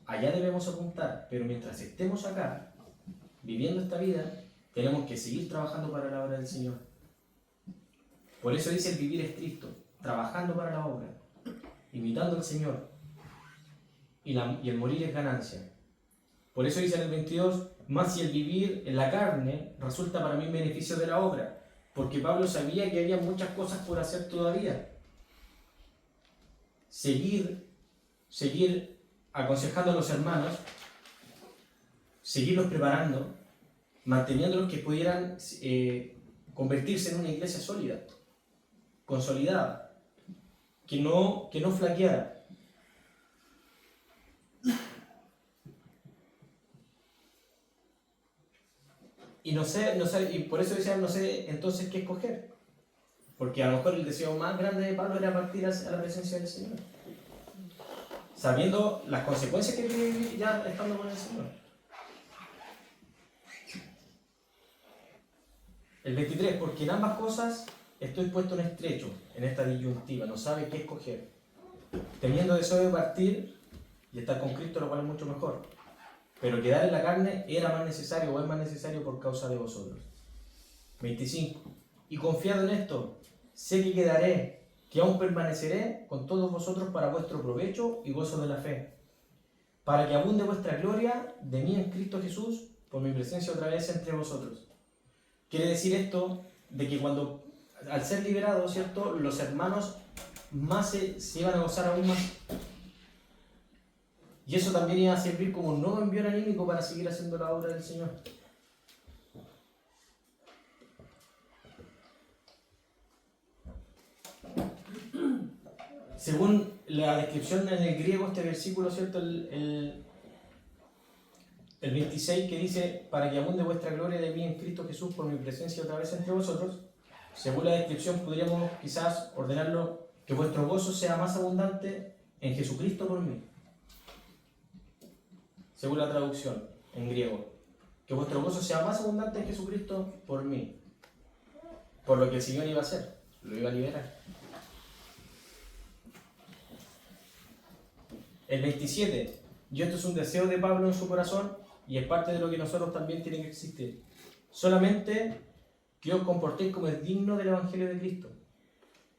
S1: Allá debemos apuntar, pero mientras estemos acá, viviendo esta vida, tenemos que seguir trabajando para la obra del Señor. Por eso dice el vivir es Cristo, trabajando para la obra, imitando al Señor, y el morir es ganancia. Por eso dice en el 22, más si el vivir en la carne resulta para mí en beneficio de la obra, porque Pablo sabía que había muchas cosas por hacer todavía. Seguir aconsejando a los hermanos, seguirlos preparando, manteniéndolos que pudieran convertirse en una iglesia sólida, consolidada, que no flaqueara. Y y por eso decía, no sé entonces qué escoger. Porque a lo mejor el deseo más grande de Pablo era partir a la presencia del Señor, sabiendo las consecuencias que tiene vivir ya estando con el Señor. El 23, porque en ambas cosas estoy puesto en estrecho, en esta disyuntiva, no sabe qué escoger. Teniendo deseo de partir y estar con Cristo, lo cual es mucho mejor. Pero quedar en la carne era más necesario o es más necesario por causa de vosotros. 25. Y confiado en esto, sé que quedaré, que aún permaneceré con todos vosotros para vuestro provecho y gozo de la fe, para que abunde vuestra gloria de mí en Cristo Jesús por mi presencia otra vez entre vosotros. Quiere decir esto de que cuando, al ser liberados, ¿cierto?, los hermanos más se iban a gozar aún más. Y eso también iba a servir como un nuevo envío anímico para seguir haciendo la obra del Señor. Según la descripción en el griego, este versículo, ¿cierto?, el 26, que dice, para que abunde vuestra gloria de mí en Cristo Jesús por mi presencia otra vez entre vosotros, según la descripción podríamos quizás ordenarlo, que vuestro gozo sea más abundante en Jesucristo por mí. Según la traducción en griego, que vuestro gozo sea más abundante en Jesucristo por mí, por lo que el Señor iba a hacer, lo iba a liberar. El 27, y esto es un deseo de Pablo en su corazón y es parte de lo que nosotros también tiene que existir. Solamente que os comportéis como es digno del Evangelio de Cristo,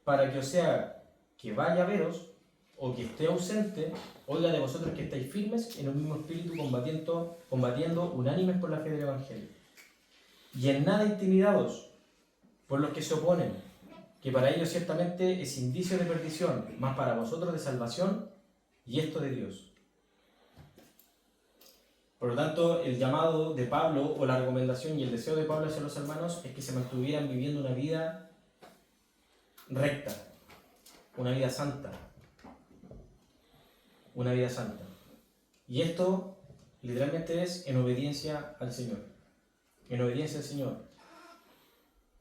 S1: para que os sea que vaya a veros o que esté ausente, oiga de vosotros que estáis firmes en el mismo espíritu, combatiendo unánimes por la fe del Evangelio. Y en nada intimidados por los que se oponen, que para ellos ciertamente es indicio de perdición, mas para vosotros de salvación, y esto de Dios. Por lo tanto, el llamado de Pablo, o la recomendación y el deseo de Pablo hacia los hermanos, es que se mantuvieran viviendo una vida recta, una vida santa. Una vida santa. Y esto literalmente es en obediencia al Señor. En obediencia al Señor.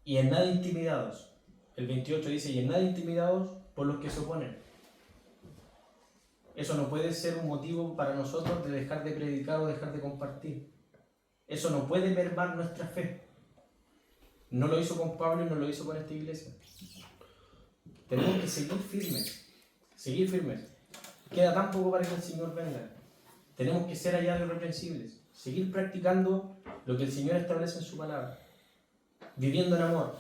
S1: Y en nada intimidados. El 28 dice, y en nada intimidados por los que se oponen. Eso no puede ser un motivo para nosotros de dejar de predicar o dejar de compartir. Eso no puede mermar nuestra fe. No lo hizo con Pablo y no lo hizo con esta iglesia. Tenemos que seguir firmes. Seguir firmes. Queda tan poco para que el Señor venga. Tenemos que ser allá irreprensibles. Seguir practicando lo que el Señor establece en su palabra. Viviendo en amor.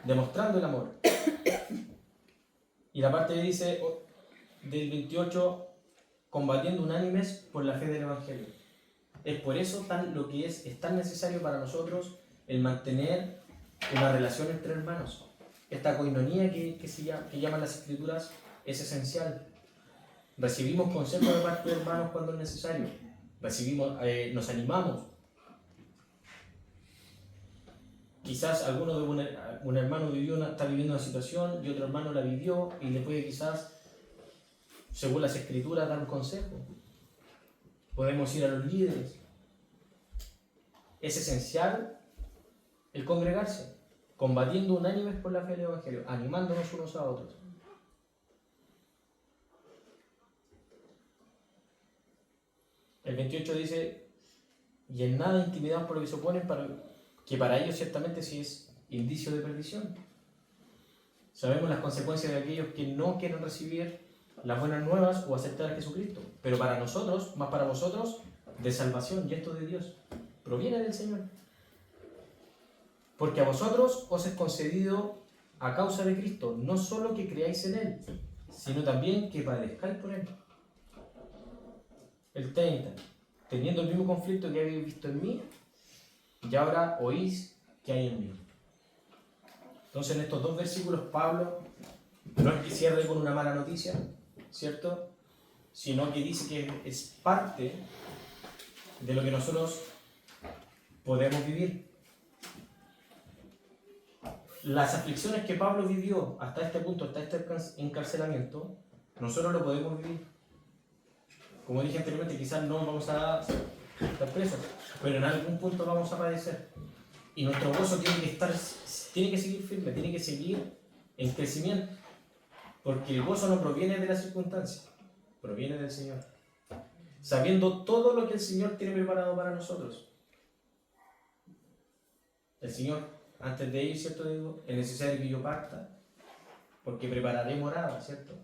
S1: Demostrando el amor. Y la parte que dice del 28, combatiendo unánimes por la fe del Evangelio. Es por eso lo que es tan necesario para nosotros el mantener una relación entre hermanos. Esta coinonía que llaman las Escrituras es esencial. Recibimos consejos de parte de hermanos cuando es necesario. Nos animamos. Quizás alguno de un hermano está viviendo una situación y otro hermano la vivió y le puede quizás, según las Escrituras, dar un consejo. Podemos ir a los líderes. Es esencial el congregarse, combatiendo unánimes por la fe del Evangelio, animándonos unos a otros. El 28 dice, y en nada intimidados por lo que se oponen, que para ellos ciertamente sí es indicio de perdición. Sabemos las consecuencias de aquellos que no quieren recibir las buenas nuevas o aceptar a Jesucristo. Pero para nosotros, más para vosotros, de salvación, y esto de Dios, proviene del Señor. Porque a vosotros os es concedido a causa de Cristo, no solo que creáis en Él, sino también que padezcáis por Él. El 30. Teniendo el mismo conflicto que habéis visto en mí, y ahora oís que hay en mí. Entonces en estos dos versículos Pablo no es que cierre con una mala noticia, ¿cierto? Sino que dice que es parte de lo que nosotros podemos vivir. Las aflicciones que Pablo vivió hasta este punto, hasta este encarcelamiento, nosotros lo podemos vivir. Como dije anteriormente, quizás no vamos a estar presos, pero en algún punto vamos a padecer. Y nuestro gozo tiene que seguir firme, tiene que seguir en crecimiento. Porque el gozo no proviene de las circunstancias, proviene del Señor. Sabiendo todo lo que el Señor tiene preparado para nosotros. El Señor, antes de ir, ¿cierto? Digo, es necesario que yo parta, porque prepararé morada, ¿cierto?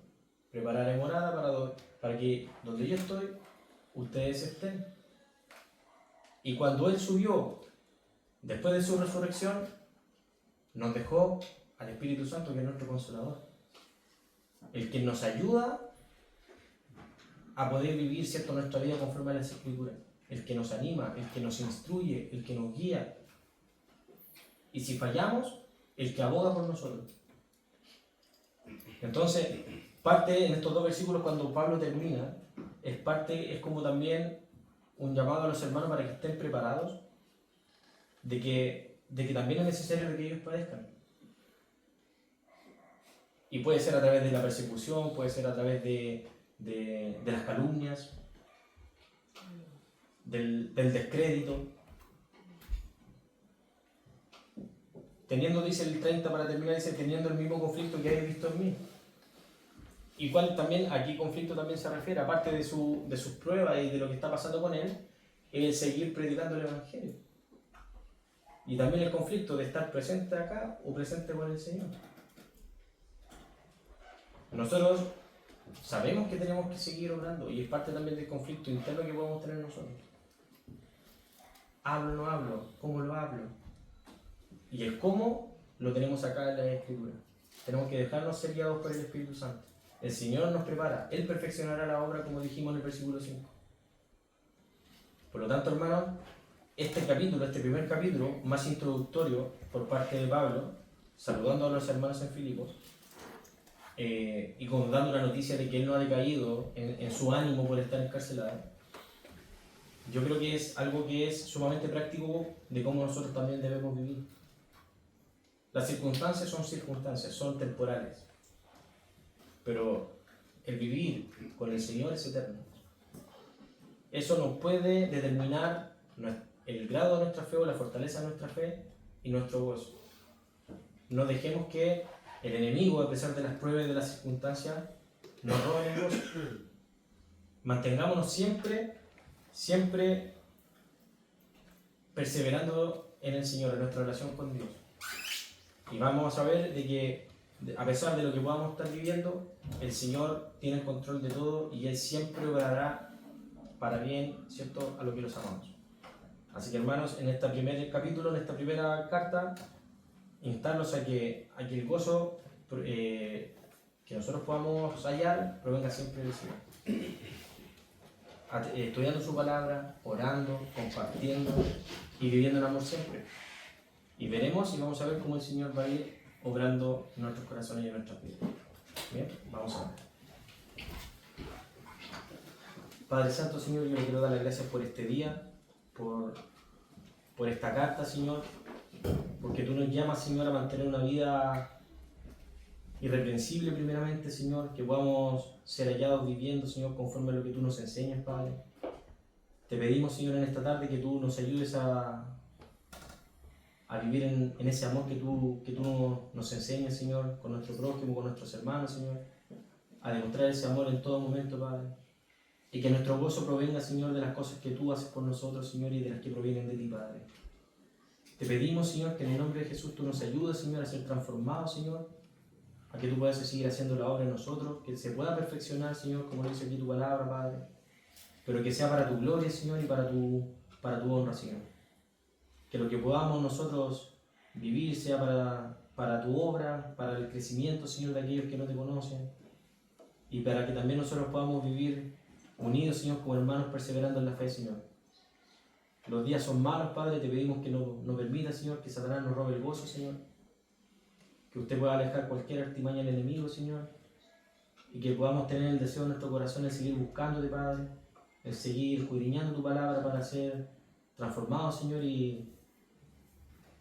S1: Prepararé morada para que donde yo estoy, ustedes estén. Y cuando Él subió, después de su resurrección, nos dejó al Espíritu Santo, que es nuestro Consolador. El que nos ayuda a poder vivir, ¿cierto?, nuestra vida conforme a las Escrituras. El que nos anima, el que nos instruye, el que nos guía. Y si fallamos, el que aboga por nosotros. Entonces, parte en estos dos versículos cuando Pablo termina, es como también un llamado a los hermanos para que estén preparados de que también es necesario de que ellos padezcan. Y puede ser a través de la persecución, puede ser a través de las calumnias, del descrédito. Teniendo, dice el 30 para terminar, dice, teniendo el mismo conflicto que habéis visto en mí. Y cuál también, aquí conflicto también se refiere, aparte de sus pruebas y de lo que está pasando con él, es seguir predicando el Evangelio. Y también el conflicto de estar presente acá o presente con el Señor. Nosotros sabemos que tenemos que seguir orando y es parte también del conflicto interno que podemos tener nosotros. ¿Hablo o no hablo? ¿Cómo lo hablo? Y el cómo lo tenemos acá en la Escritura. Tenemos que dejarnos ser guiados por el Espíritu Santo. El Señor nos prepara, Él perfeccionará la obra, como dijimos en el versículo 5. Por lo tanto, hermanos, este primer capítulo, más introductorio por parte de Pablo, saludando a los hermanos en Filipos, y dando la noticia de que él no ha decaído en su ánimo por estar encarcelado, yo creo que es algo que es sumamente práctico de cómo nosotros también debemos vivir. Las circunstancias, son temporales, pero el vivir con el Señor es eterno. Eso nos puede determinar el grado de nuestra fe o la fortaleza de nuestra fe y nuestro gozo. No dejemos que el enemigo, a pesar de las pruebas y de las circunstancias, nos robe el gozo. Mantengámonos siempre perseverando en el Señor, en nuestra relación con Dios. Y vamos a ver de que, a pesar de lo que podamos estar viviendo, el Señor tiene el control de todo y Él siempre obrará para bien, ¿cierto?, a lo que los amamos. Así que, hermanos, en este primer capítulo, en esta primera carta, instarlos a que el gozo que nosotros podamos hallar provenga siempre del Señor. Estudiando su palabra, orando, compartiendo y viviendo en amor siempre. Y veremos y vamos a ver cómo el Señor va a ir obrando en nuestros corazones y en nuestras vidas. Bien, vamos a ver. Padre Santo, Señor, yo le quiero dar las gracias por este día, por esta carta, Señor, porque tú nos llamas, Señor, a mantener una vida irreprensible primeramente, Señor, que podamos ser hallados viviendo, Señor, conforme a lo que tú nos enseñas, Padre. Te pedimos, Señor, en esta tarde que tú nos ayudes a vivir en ese amor que tú nos enseñas, Señor, con nuestro prójimo, con nuestros hermanos, Señor, a demostrar ese amor en todo momento, Padre. Y que nuestro gozo provenga, Señor, de las cosas que tú haces por nosotros, Señor, y de las que provienen de ti, Padre. Te pedimos, Señor, que en el nombre de Jesús tú nos ayudes, Señor, a ser transformados, Señor, a que tú puedas seguir haciendo la obra en nosotros, que se pueda perfeccionar, Señor, como lo dice aquí tu palabra, Padre, pero que sea para tu gloria, Señor, y para tu honra, Señor. Que lo que podamos nosotros vivir sea para tu obra, para el crecimiento, Señor, de aquellos que no te conocen, y para que también nosotros podamos vivir unidos, Señor, como hermanos perseverando en la fe, Señor. Los días son malos, Padre, te pedimos que no permita, Señor, que Satanás nos robe el gozo, Señor. Que usted pueda alejar cualquier artimaña del enemigo, Señor. Y que podamos tener el deseo en nuestro corazón de seguir buscándote, Padre. De seguir escudriñando tu palabra para ser transformados, Señor. Y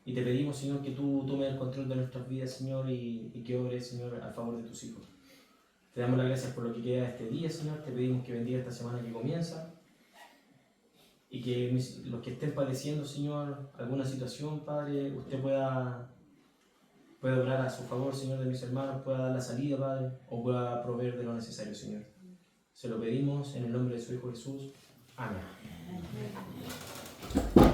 S1: te pedimos, Señor, que tú tomes el control de nuestras vidas, Señor, y que obres, Señor, a favor de tus hijos. Te damos las gracias por lo que queda de este día, Señor. Te pedimos que bendiga esta semana que comienza. Y que los que estén padeciendo, Señor, alguna situación, Padre, usted pueda obrar a su favor, Señor, de mis hermanos, pueda dar la salida, Padre, o pueda proveer de lo necesario, Señor. Se lo pedimos en el nombre de su Hijo Jesús. Amén.